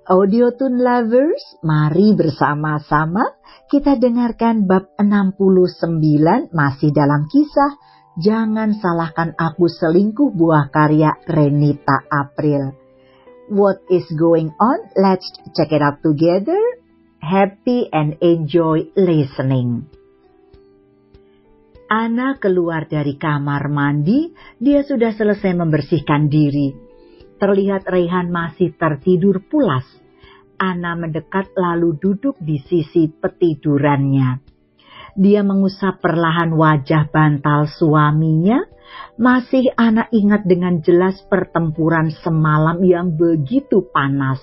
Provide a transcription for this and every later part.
Audiotune lovers, mari bersama-sama kita dengarkan bab 69 masih dalam kisah Jangan Salahkan Aku Selingkuh buah karya Renita April. What is going on? Let's check it out together. Happy and enjoy listening. Anna keluar dari kamar mandi, dia sudah selesai membersihkan diri. Terlihat Rehan masih tertidur pulas. Anna mendekat lalu duduk di sisi petidurannya. Dia mengusap perlahan wajah bantal suaminya. Masih Anna ingat dengan jelas pertempuran semalam yang begitu panas.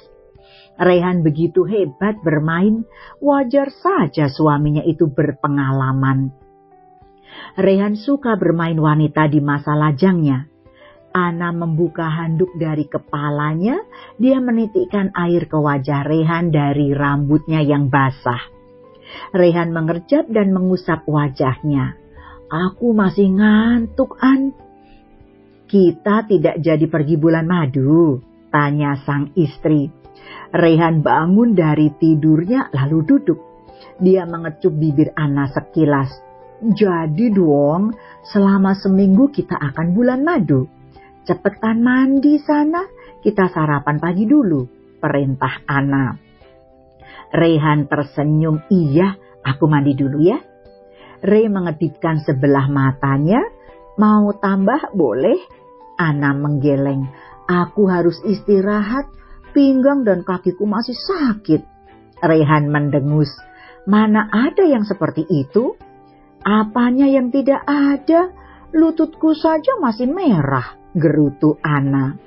Rehan begitu hebat bermain, wajar saja suaminya itu berpengalaman. Rehan suka bermain wanita di masa lajangnya. Anna membuka handuk dari kepalanya, dia menitikkan air ke wajah Rehan dari rambutnya yang basah. Rehan mengerjap dan mengusap wajahnya. Aku masih ngantuk, An. Kita tidak jadi pergi bulan madu, tanya sang istri. Rehan bangun dari tidurnya lalu duduk. Dia mengecup bibir Anna sekilas. Jadi dong, selama seminggu kita akan bulan madu. Cepetan mandi sana, kita sarapan pagi dulu, perintah Anna. Rehan tersenyum, iya, aku mandi dulu ya. Re mengedipkan sebelah matanya, mau tambah boleh? Anna menggeleng, aku harus istirahat, pinggang dan kakiku masih sakit. Rehan mendengus, mana ada yang seperti itu? Apanya yang tidak ada? Lututku saja masih merah, gerutu Anna.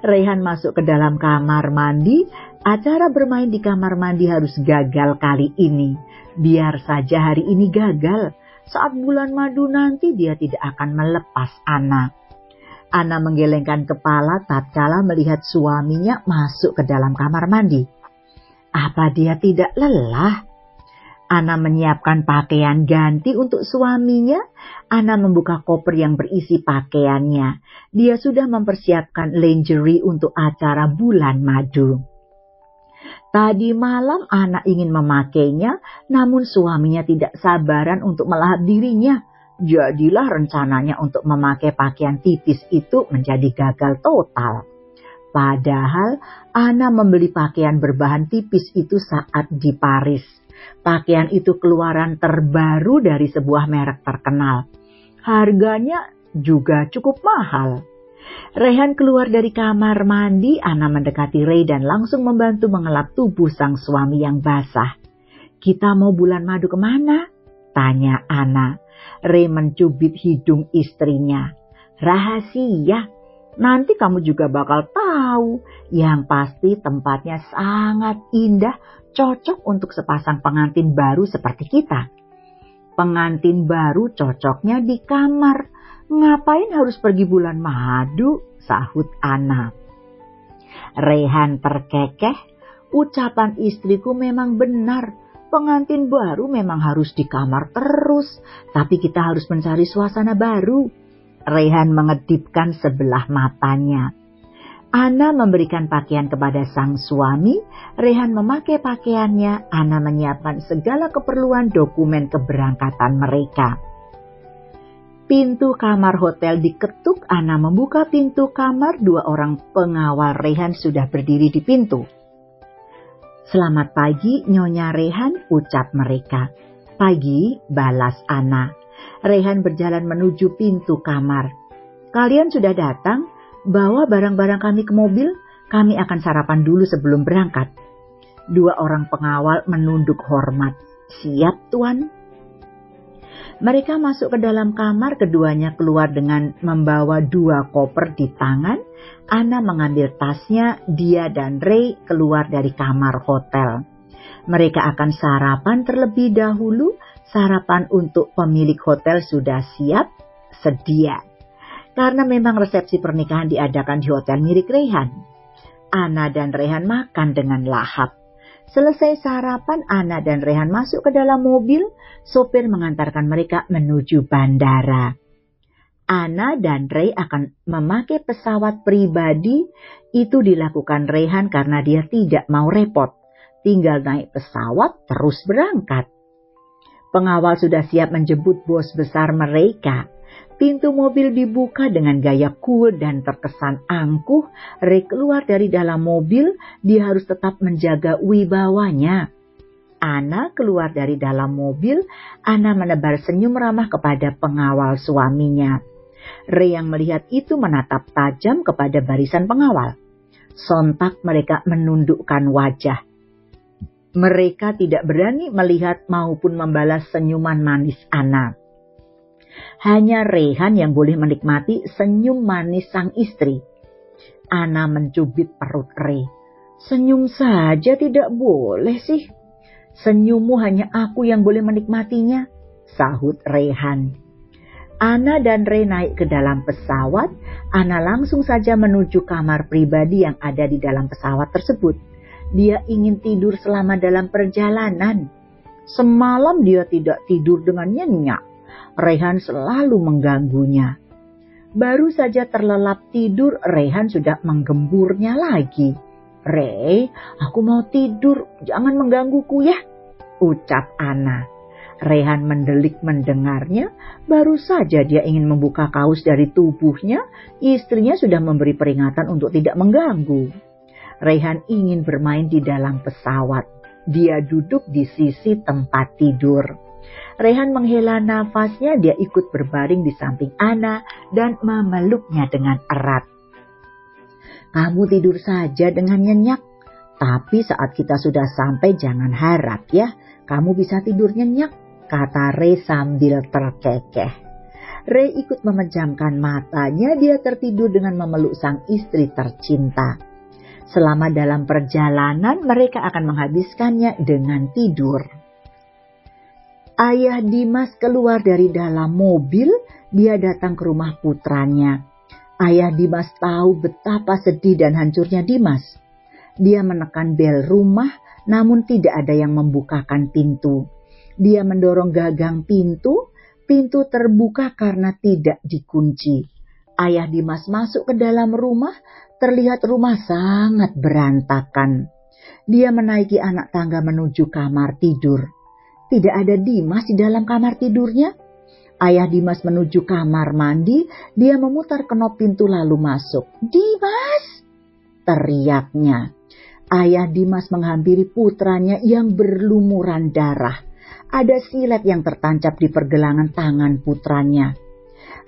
Rehan masuk ke dalam kamar mandi. Acara bermain di kamar mandi harus gagal kali ini. Biar saja hari ini gagal. Saat bulan madu nanti dia tidak akan melepas Anna. Anna menggelengkan kepala tatkala melihat suaminya masuk ke dalam kamar mandi. Apa dia tidak lelah? Anna menyiapkan pakaian ganti untuk suaminya. Anna membuka koper yang berisi pakaiannya. Dia sudah mempersiapkan lingerie untuk acara bulan madu. Tadi malam Anna ingin memakainya, namun suaminya tidak sabaran untuk melahap dirinya. Jadilah rencananya untuk memakai pakaian tipis itu menjadi gagal total. Padahal Anna membeli pakaian berbahan tipis itu saat di Paris. Pakaian itu keluaran terbaru dari sebuah merek terkenal. Harganya juga cukup mahal. Rehan keluar dari kamar mandi, Anna mendekati Ray dan langsung membantu mengelap tubuh sang suami yang basah. Kita mau bulan madu kemana? Tanya Anna. Ray mencubit hidung istrinya. Rahasia. Nanti kamu juga bakal tahu. Yang pasti tempatnya sangat indah, cocok untuk sepasang pengantin baru seperti kita. Pengantin baru cocoknya di kamar. Ngapain harus pergi bulan madu? Sahut Anna. Rehan terkekeh. Ucapan istriku memang benar. Pengantin baru memang harus di kamar terus. Tapi kita harus mencari suasana baru. Rehan mengedipkan sebelah matanya. Anna memberikan pakaian kepada sang suami. Rehan memakai pakaiannya. Anna menyiapkan segala keperluan dokumen keberangkatan mereka. Pintu kamar hotel diketuk. Anna membuka pintu kamar. 2 orang pengawal Rehan sudah berdiri di pintu. Selamat pagi, Nyonya Rehan, ucap mereka. Pagi, balas Anna. Rehan berjalan menuju pintu kamar. Kalian sudah datang? Bawa barang-barang kami ke mobil. Kami akan sarapan dulu sebelum berangkat. 2 orang pengawal menunduk hormat. Siap, Tuan. Mereka masuk ke dalam kamar, keduanya keluar dengan membawa 2 koper di tangan. Anna mengambil tasnya, dia dan Ray keluar dari kamar hotel. Mereka akan sarapan terlebih dahulu. Sarapan untuk pemilik hotel sudah siap, sedia. Karena memang resepsi pernikahan diadakan di hotel milik Rehan. Anna dan Rehan makan dengan lahap. Selesai sarapan, Anna dan Rehan masuk ke dalam mobil. Sopir mengantarkan mereka menuju bandara. Ana dan Ray akan memakai pesawat pribadi. Itu dilakukan Rehan karena dia tidak mau repot. Tinggal naik pesawat terus berangkat. Pengawal sudah siap menjemput bos besar mereka. Pintu mobil dibuka dengan gaya cool dan terkesan angkuh. Ray keluar dari dalam mobil, dia harus tetap menjaga wibawanya. Ana keluar dari dalam mobil, Ana menebar senyum ramah kepada pengawal suaminya. Ray yang melihat itu menatap tajam kepada barisan pengawal. Sontak mereka menundukkan wajah. Mereka tidak berani melihat maupun membalas senyuman manis Ana. Hanya Rehan yang boleh menikmati senyum manis sang istri. Ana mencubit perut Ray. Senyum saja tidak boleh sih. Senyummu hanya aku yang boleh menikmatinya, sahut Rehan. Ana dan Ray naik ke dalam pesawat. Ana langsung saja menuju kamar pribadi yang ada di dalam pesawat tersebut. Dia ingin tidur selama dalam perjalanan. Semalam dia tidak tidur dengan nyenyak. Rehan selalu mengganggunya. Baru saja terlelap tidur, Rehan sudah menggemburnya lagi. Ray, aku mau tidur, jangan menggangguku ya, ucap Ana. Rehan mendelik mendengarnya, baru saja dia ingin membuka kaos dari tubuhnya, istrinya sudah memberi peringatan untuk tidak mengganggu. Rehan ingin bermain di dalam pesawat. Dia duduk di sisi tempat tidur. Rehan menghela nafasnya, dia ikut berbaring di samping Ana dan memeluknya dengan erat. Kamu tidur saja dengan nyenyak, tapi saat kita sudah sampai jangan harap ya, kamu bisa tidur nyenyak, kata Ray sambil terkekeh. Ray ikut memejamkan matanya, dia tertidur dengan memeluk sang istri tercinta. Selama dalam perjalanan, mereka akan menghabiskannya dengan tidur. Ayah Dimas keluar dari dalam mobil, dia datang ke rumah putranya. Ayah Dimas tahu betapa sedih dan hancurnya Dimas. Dia menekan bel rumah, namun tidak ada yang membukakan pintu. Dia mendorong gagang pintu, pintu terbuka karena tidak dikunci. Ayah Dimas masuk ke dalam rumah, terlihat rumah sangat berantakan. Dia menaiki anak tangga menuju kamar tidur. Tidak ada Dimas di dalam kamar tidurnya. Ayah Dimas menuju kamar mandi, dia memutar kenop pintu lalu masuk. Dimas! Teriaknya. Ayah Dimas menghampiri putranya yang berlumuran darah. Ada silet yang tertancap di pergelangan tangan putranya.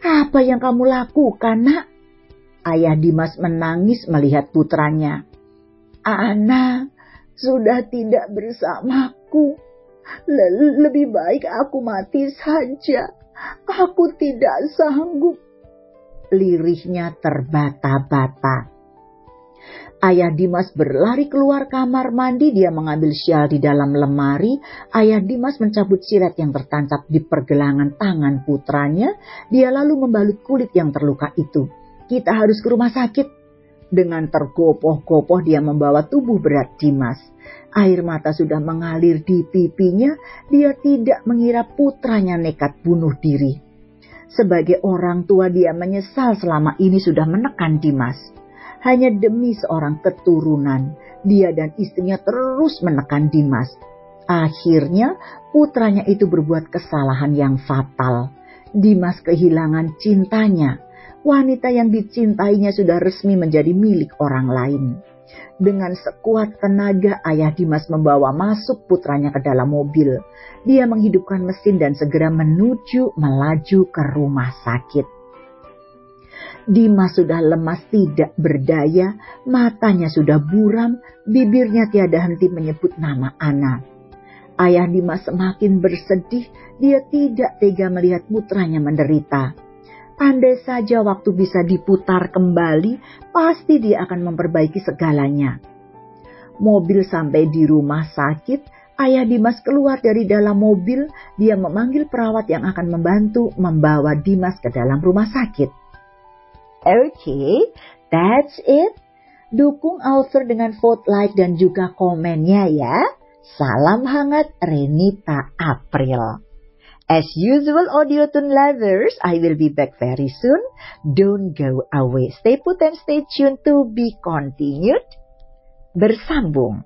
Apa yang kamu lakukan, nak? Ayah Dimas menangis melihat putranya. Ana sudah tidak bersamaku. Lebih baik aku mati saja. Aku tidak sanggup. Lirihnya terbata-bata. Ayah Dimas berlari keluar kamar mandi, dia mengambil syal di dalam lemari. Ayah Dimas mencabut silet yang tertancap di pergelangan tangan putranya. Dia lalu membalut kulit yang terluka itu. Kita harus ke rumah sakit. Dengan tergopoh-gopoh dia membawa tubuh berat Dimas. Air mata sudah mengalir di pipinya. Dia tidak mengira putranya nekat bunuh diri. Sebagai orang tua dia menyesal selama ini sudah menekan Dimas. Hanya demi seorang keturunan, dia dan istrinya terus menekan Dimas. Akhirnya putranya itu berbuat kesalahan yang fatal. Dimas kehilangan cintanya. Wanita yang dicintainya sudah resmi menjadi milik orang lain. Dengan sekuat tenaga, ayah Dimas membawa masuk putranya ke dalam mobil. Dia menghidupkan mesin dan segera melaju ke rumah sakit. Dimas sudah lemas tidak berdaya, matanya sudah buram, bibirnya tiada henti menyebut nama Ana. Ayah Dimas semakin bersedih, dia tidak tega melihat putranya menderita. Andai saja waktu bisa diputar kembali, pasti dia akan memperbaiki segalanya. Mobil sampai di rumah sakit, ayah Dimas keluar dari dalam mobil, dia memanggil perawat yang akan membantu membawa Dimas ke dalam rumah sakit. Okay, that's it. Dukung author dengan vote like dan juga komennya ya. Salam hangat Renita April. As usual, Audiotune lovers, I will be back very soon. Don't go away. Stay put and stay tuned to be continued. Bersambung.